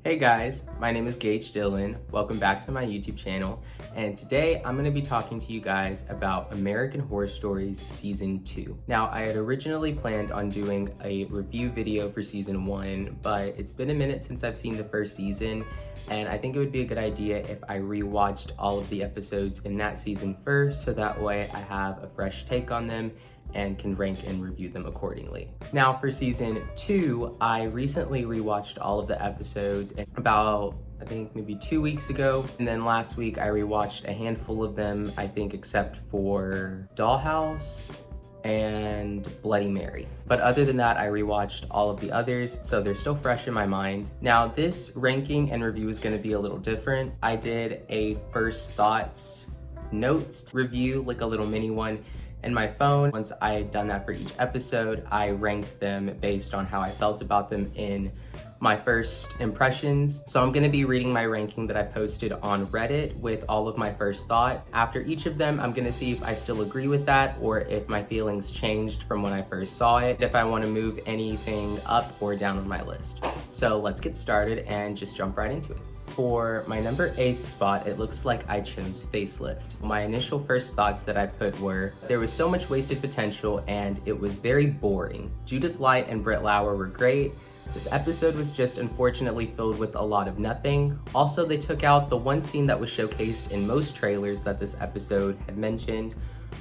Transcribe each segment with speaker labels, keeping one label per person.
Speaker 1: Hey guys, my name is Gage Dillon. Welcome back to my YouTube channel. And today I'm going to be talking to you guys about American Horror Stories Season 2. Now, I had originally planned on doing a review video for Season 1, but it's been a minute since I've seen the first season, and I think it would be a good idea if I rewatched all of the episodes in that season first, so that way I have a fresh take on them and can rank and review them accordingly. Now for Season 2, I recently rewatched all of the episodes about, I think maybe 2 weeks ago, and then last week I rewatched a handful of them, I think except for Dollhouse and Bloody Mary. But other than that, I rewatched all of the others, so they're still fresh in my mind. Now this ranking and review is going to be a little different. I did a first thoughts notes review, like a little mini one, in my phone. Once I had done that for each episode, I ranked them based on how I felt about them in my first impressions. So I'm gonna be reading my ranking that I posted on Reddit with all of my first thought. After each of them, I'm gonna see if I still agree with that or if my feelings changed from when I first saw it, if I wanna move anything up or down on my list. So let's get started and just jump right into it. For my number 8 spot, it looks like I chose Facelift. My initial first thoughts that I put were, there was so much wasted potential and it was very boring. Judith Light and Britt Lauer were great. This episode was just unfortunately filled with a lot of nothing. Also, they took out the one scene that was showcased in most trailers that this episode had mentioned.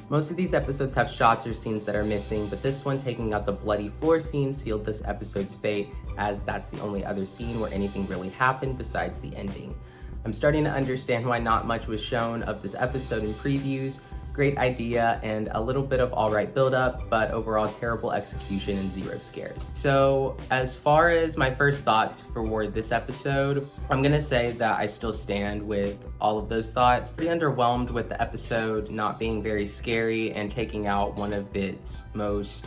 Speaker 1: Most of these episodes have shots or scenes that are missing, but this one taking out the bloody floor scene sealed this episode's fate, as that's the only other scene where anything really happened besides the ending. I'm starting to understand why not much was shown of this episode in previews. Great idea and a little bit of alright build-up, but overall terrible execution and zero scares. So as far as my first thoughts for this episode, I'm gonna say that I still stand with all of those thoughts. Pretty underwhelmed with the episode not being very scary and taking out one of its most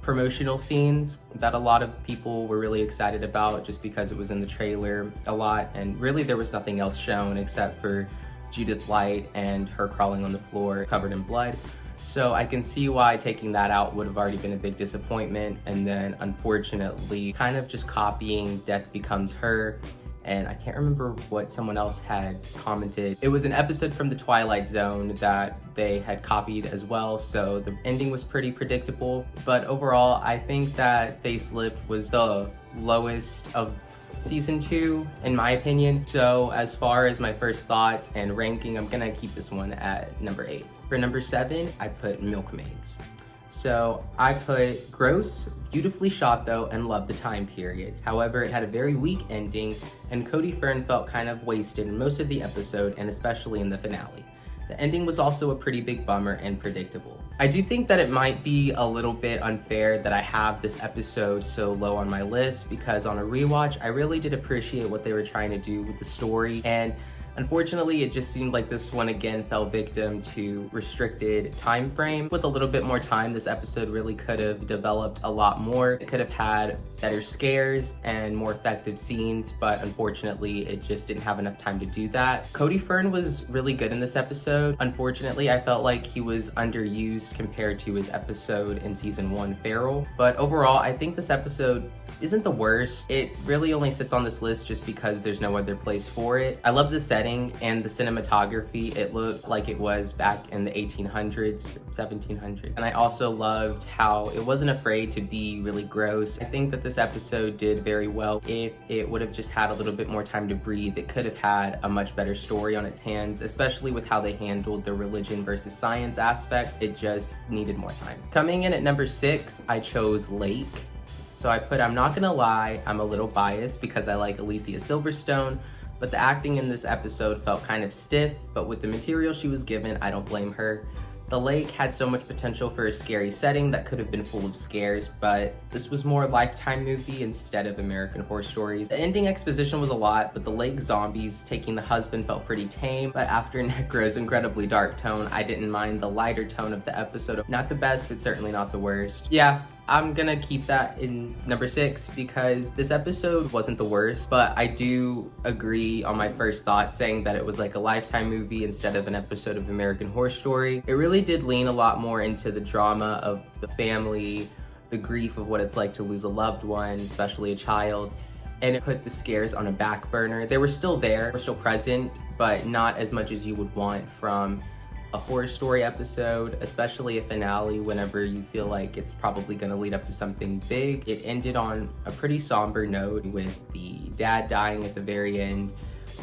Speaker 1: promotional scenes that a lot of people were really excited about just because it was in the trailer a lot, and really there was nothing else shown except for Judith Light and her crawling on the floor covered in blood. So I can see why taking that out would have already been a big disappointment, and then unfortunately kind of just copying Death Becomes Her, and I can't remember what someone else had commented. It was an episode from the Twilight Zone that they had copied as well, so the ending was pretty predictable. But overall, I think that Facelift was the lowest of Season 2, in my opinion. So as far as my first thoughts and ranking, I'm gonna keep this one at number 8. For number 7, I put Milkmaids. So I put gross, beautifully shot though, and loved the time period. However, it had a very weak ending, and Cody Fern felt kind of wasted in most of the episode, and especially in the finale. The ending was also a pretty big bummer and predictable. I do think that it might be a little bit unfair that I have this episode so low on my list, because on a rewatch, I really did appreciate what they were trying to do with the story, and unfortunately, it just seemed like this one again fell victim to restricted time frame. With a little bit more time, this episode really could have developed a lot more. It could have had better scares and more effective scenes, but unfortunately, it just didn't have enough time to do that. Cody Fern was really good in this episode. Unfortunately, I felt like he was underused compared to his episode in Season 1, Feral. But overall, I think this episode isn't the worst. It really only sits on this list just because there's no other place for it. I love the setting and the cinematography. It looked like it was back in the 1800s, 1700s. And I also loved how it wasn't afraid to be really gross. I think that this episode did very well. If it would have just had a little bit more time to breathe, it could have had a much better story on its hands, especially with how they handled the religion versus science aspect. It just needed more time. Coming in at number 6, I chose Lake. So I put, I'm not gonna lie, I'm a little biased because I like Alicia Silverstone, but the acting in this episode felt kind of stiff, but with the material she was given, I don't blame her. The lake had so much potential for a scary setting that could have been full of scares, but this was more a Lifetime movie instead of American Horror Stories. The ending exposition was a lot, but the lake zombies taking the husband felt pretty tame, but after Necro's incredibly dark tone, I didn't mind the lighter tone of the episode. Not the best, but certainly not the worst. Yeah, I'm gonna keep that in number 6 because this episode wasn't the worst, but I do agree on my first thought saying that it was like a Lifetime movie instead of an episode of American Horror Story. It really did lean a lot more into the drama of the family, the grief of what it's like to lose a loved one, especially a child. and it put the scares on a back burner. They were still there, were still present, but not as much as you would want from a horror story episode, especially a finale whenever you feel like it's probably gonna lead up to something big. It ended on a pretty somber note with the dad dying at the very end,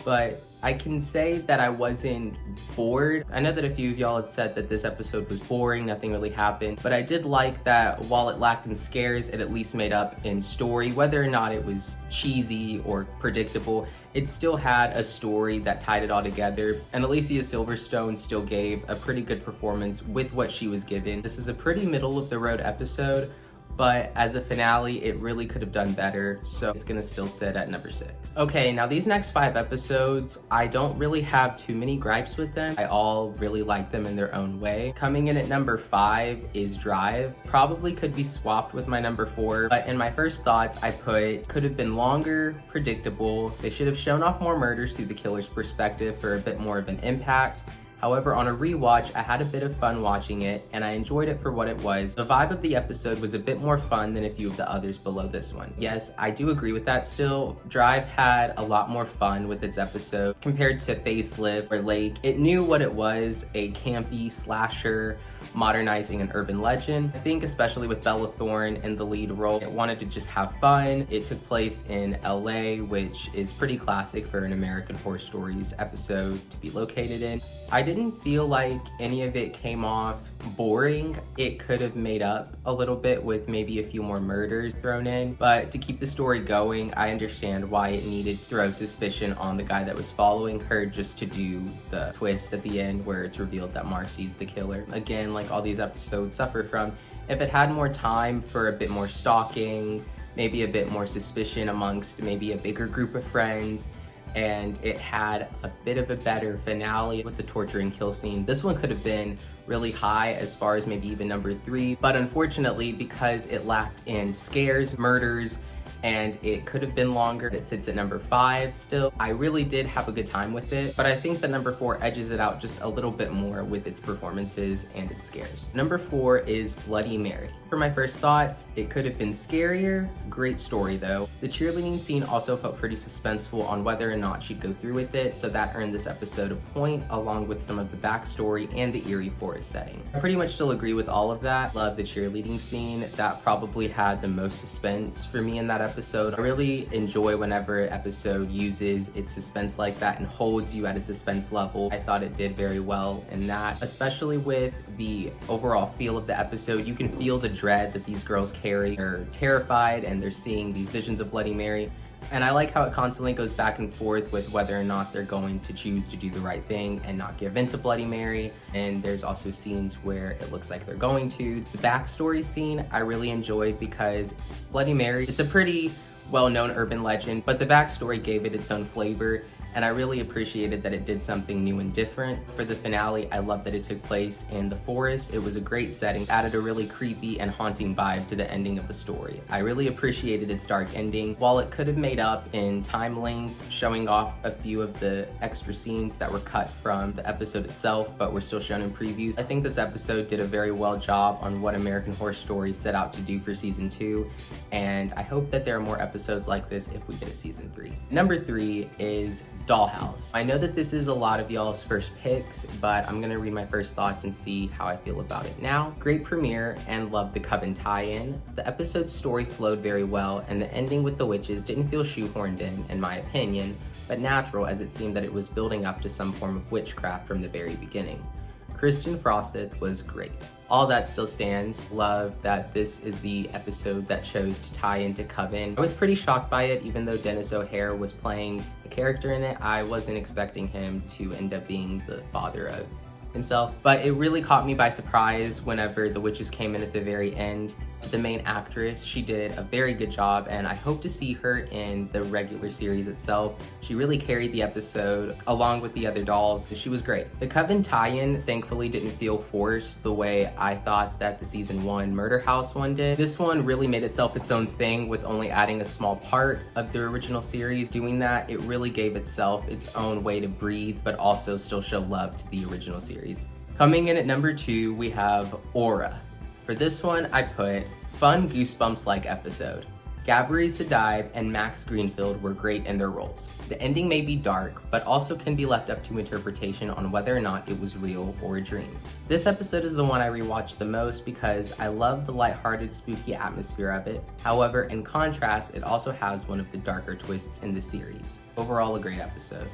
Speaker 1: but I can say that I wasn't bored. I know that a few of y'all have said that this episode was boring, nothing really happened, but I did like that while it lacked in scares, it at least made up in story. Whether or not it was cheesy or predictable, it still had a story that tied it all together, and Alicia Silverstone still gave a pretty good performance with what she was given. This is a pretty middle of the road episode, but as a finale, it really could have done better, so it's gonna still sit at number 6. Okay, now these next 5 episodes, I don't really have too many gripes with them. I all really like them in their own way. Coming in at number 5 is Drive. Probably could be swapped with my number 4, but in my first thoughts, I put could have been longer, predictable. They should have shown off more murders through the killer's perspective for a bit more of an impact. However, on a rewatch, I had a bit of fun watching it, and I enjoyed it for what it was. The vibe of the episode was a bit more fun than a few of the others below this one. Yes, I do agree with that still. Drive had a lot more fun with its episode compared to Facelift or Lake. It knew what it was, a campy slasher modernizing an urban legend. I think especially with Bella Thorne in the lead role, it wanted to just have fun. It took place in LA, which is pretty classic for an American Horror Stories episode to be located in. I didn't feel like any of it came off boring. It could have made up a little bit with maybe a few more murders thrown in, but to keep the story going, I understand why it needed to throw suspicion on the guy that was following her just to do the twist at the end where it's revealed that Marcy's the killer. Again, like all these episodes suffer from, if it had more time for a bit more stalking, maybe a bit more suspicion amongst maybe a bigger group of friends, and it had a bit of a better finale with the torture and kill scene, this one could have been really high as far as maybe even number 3, but unfortunately, because it lacked in scares, murders, and it could have been longer, it sits at number 5 still. I really did have a good time with it, but I think that number 4 edges it out just a little bit more with its performances and its scares. Number 4 is Bloody Mary. For my first thoughts, it could have been scarier. Great story though. The cheerleading scene also felt pretty suspenseful on whether or not she'd go through with it, so that earned this episode a point, along with some of the backstory and the eerie forest setting. I pretty much still agree with all of that. Love the cheerleading scene. That probably had the most suspense for me in that episode. I really enjoy whenever an episode uses its suspense like that and holds you at a suspense level. I thought it did very well in that, especially with the overall feel of the episode. You can feel the dread that these girls carry. They're terrified and they're seeing these visions of Bloody Mary. And I like how it constantly goes back and forth with whether or not they're going to choose to do the right thing and not give in to Bloody Mary. And there's also scenes where it looks like they're going to. The backstory scene I really enjoyed because Bloody Mary, it's a pretty well-known urban legend, but the backstory gave it its own flavor. And I really appreciated that it did something new and different. For the finale, I love that it took place in the forest. It was a great setting, added a really creepy and haunting vibe to the ending of the story. I really appreciated its dark ending. While it could have made up in time length, showing off a few of the extra scenes that were cut from the episode itself, but were still shown in previews, I think this episode did a very well job on what American Horror Stories set out to do for season 2, and I hope that there are more episodes like this if we get a season 3. Number 3 is Dollhouse. I know that this is a lot of y'all's first picks, but I'm gonna read my first thoughts and see how I feel about it now. Great premiere and loved the Coven tie-in. The episode's story flowed very well, and the ending with the witches didn't feel shoehorned in my opinion, but natural, as it seemed that it was building up to some form of witchcraft from the very beginning. Kristen Frost was great. All that still stands. Love that this is the episode that chose to tie into Coven. I was pretty shocked by it, even though Dennis O'Hare was playing a character in it. I wasn't expecting him to end up being the father of himself, but it really caught me by surprise whenever the witches came in at the very end. The main actress, she did a very good job, and I hope to see her in the regular series itself. She really carried the episode along with the other dolls. She was great. The Coven tie-in thankfully didn't feel forced the way I thought that the season 1 Murder House one did. This one really made itself its own thing with only adding a small part of the original series. Doing that, it really gave itself its own way to breathe, but also still show love to the original series. Coming in at number 2, we have Aura. For this one, I put fun Goosebumps-like episode. Gabri Sidibe and Max Greenfield were great in their roles. The ending may be dark, but also can be left up to interpretation on whether or not it was real or a dream. This episode is the one I rewatched the most because I love the lighthearted, spooky atmosphere of it. However, in contrast, it also has one of the darker twists in the series. Overall, a great episode.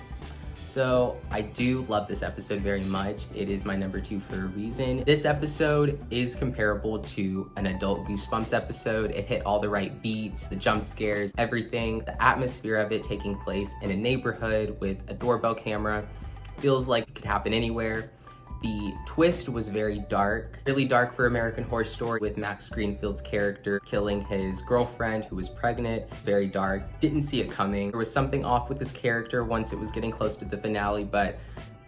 Speaker 1: So I do love this episode very much. It is my number 2 for a reason. This episode is comparable to an adult Goosebumps episode. It hit all the right beats, the jump scares, everything. The atmosphere of it taking place in a neighborhood with a doorbell camera feels like it could happen anywhere. The twist was very dark, really dark for American Horror Story, with Max Greenfield's character killing his girlfriend who was pregnant. Very dark, didn't see it coming. There was something off with his character once it was getting close to the finale, but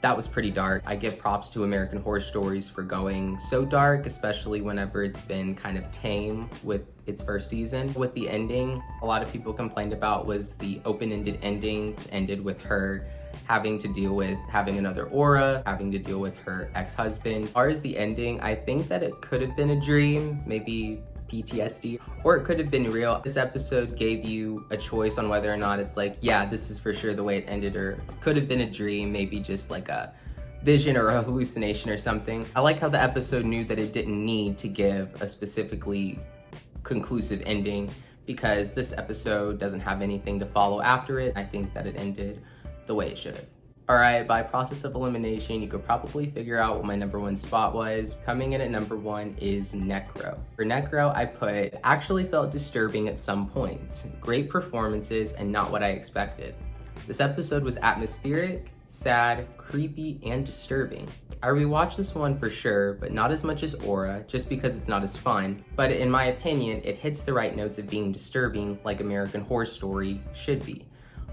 Speaker 1: that was pretty dark. I give props to American Horror Stories for going so dark, especially whenever it's been kind of tame with its first season. With the ending, a lot of people complained about was the open-ended ending. It ended with her having to deal with having another aura, having to deal with her ex-husband. As far as the ending, I think that it could have been a dream, maybe PTSD, or it could have been real. This episode gave you a choice on whether or not it's like, yeah, this is for sure the way it ended, or it could have been a dream, maybe just like a vision or a hallucination or something. I like how the episode knew that it didn't need to give a specifically conclusive ending, because this episode doesn't have anything to follow after it. I think that it ended the way it should have. Alright, by process of elimination, you could probably figure out what my number 1 spot was. Coming in at number 1 is Necro. For Necro, I put, actually felt disturbing at some points. Great performances and not what I expected. This episode was atmospheric, sad, creepy, and disturbing. I rewatched this one for sure, but not as much as Aura, just because it's not as fun. But in my opinion, it hits the right notes of being disturbing like American Horror Story should be.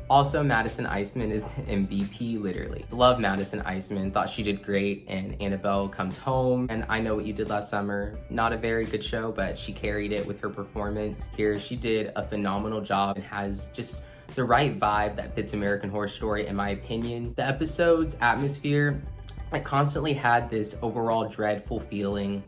Speaker 1: Also, Madison Iseman is the MVP, literally. Love Madison Iseman, thought she did great, and Annabelle Comes Home, and I Know What You Did Last Summer. Not a very good show, but she carried it with her performance. Here, she did a phenomenal job and has just the right vibe that fits American Horror Story, in my opinion. The episode's atmosphere, I constantly had this overall dreadful feeling,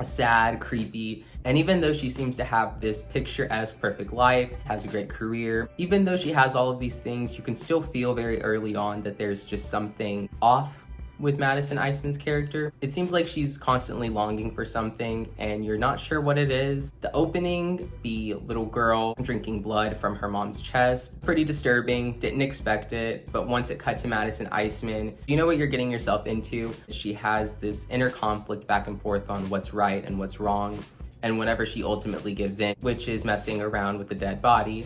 Speaker 1: sad, creepy, and even though she seems to have this picturesque perfect life, has a great career, even though she has all of these things, you can still feel very early on that there's just something off with Madison Iseman's character. It seems like she's constantly longing for something and you're not sure what it is. The opening, the little girl drinking blood from her mom's chest, pretty disturbing, didn't expect it, but once it cut to Madison Iseman, you know what you're getting yourself into. She has this inner conflict back and forth on what's right and what's wrong, and whenever she ultimately gives in, which is messing around with the dead body.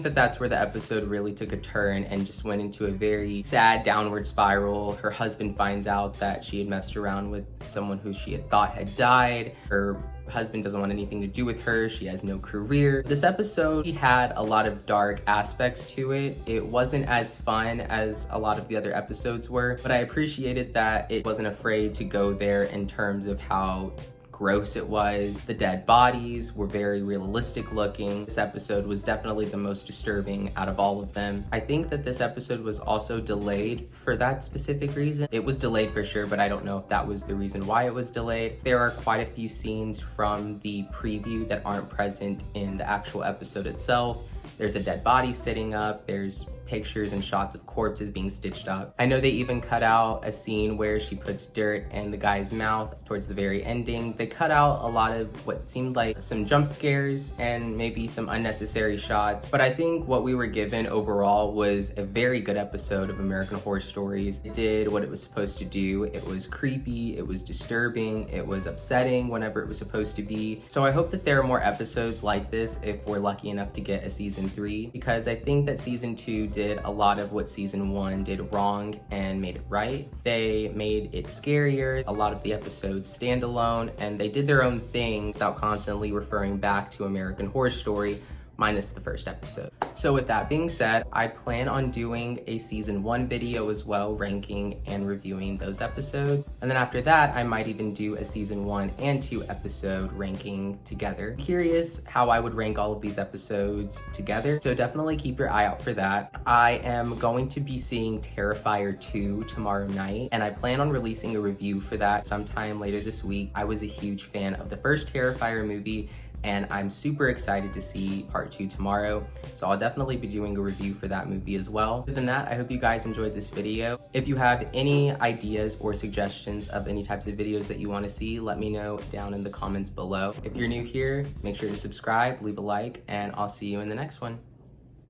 Speaker 1: That's where the episode really took a turn and just went into a very sad downward spiral. Her husband finds out that she had messed around with someone who she had thought had died. Her husband doesn't want anything to do with her. She has no career. This episode had a lot of dark aspects to it. It wasn't as fun as a lot of the other episodes were, but I appreciated that it wasn't afraid to go there in terms of how gross it was. The dead bodies were very realistic looking. This episode was definitely the most disturbing out of all of them. I think that this episode was also delayed for that specific reason. It was delayed for sure, but I don't know if that was the reason why it was delayed. There are quite a few scenes from the preview that aren't present in the actual episode itself. There's a dead body sitting up, there's pictures and shots of corpses being stitched up. I know they even cut out a scene where she puts dirt in the guy's mouth towards the very ending. They cut out a lot of what seemed like some jump scares and maybe some unnecessary shots, but I think what we were given overall was a very good episode of American Horror Stories. It did what it was supposed to do. It was creepy, it was disturbing, it was upsetting whenever it was supposed to be. So I hope that there are more episodes like this if we're lucky enough to get a season 3, because I think that season 2 did a lot of what season 1 did wrong and made it right. They made it scarier, a lot of the episodes stand alone, and they did their own thing without constantly referring back to American Horror Story, minus the first episode. So with that being said, I plan on doing a season 1 video as well, ranking and reviewing those episodes. And then after that, I might even do a season 1 and 2 episode ranking together. Curious how I would rank all of these episodes together, so definitely keep your eye out for that. I am going to be seeing Terrifier 2 tomorrow night, and I plan on releasing a review for that sometime later this week. I was a huge fan of the first Terrifier movie. and I'm super excited to see part 2 tomorrow. So I'll definitely be doing a review for that movie as well. Other than that, I hope you guys enjoyed this video. If you have any ideas or suggestions of any types of videos that you want to see, let me know down in the comments below. If you're new here, make sure to subscribe, leave a like, and I'll see you in the next one.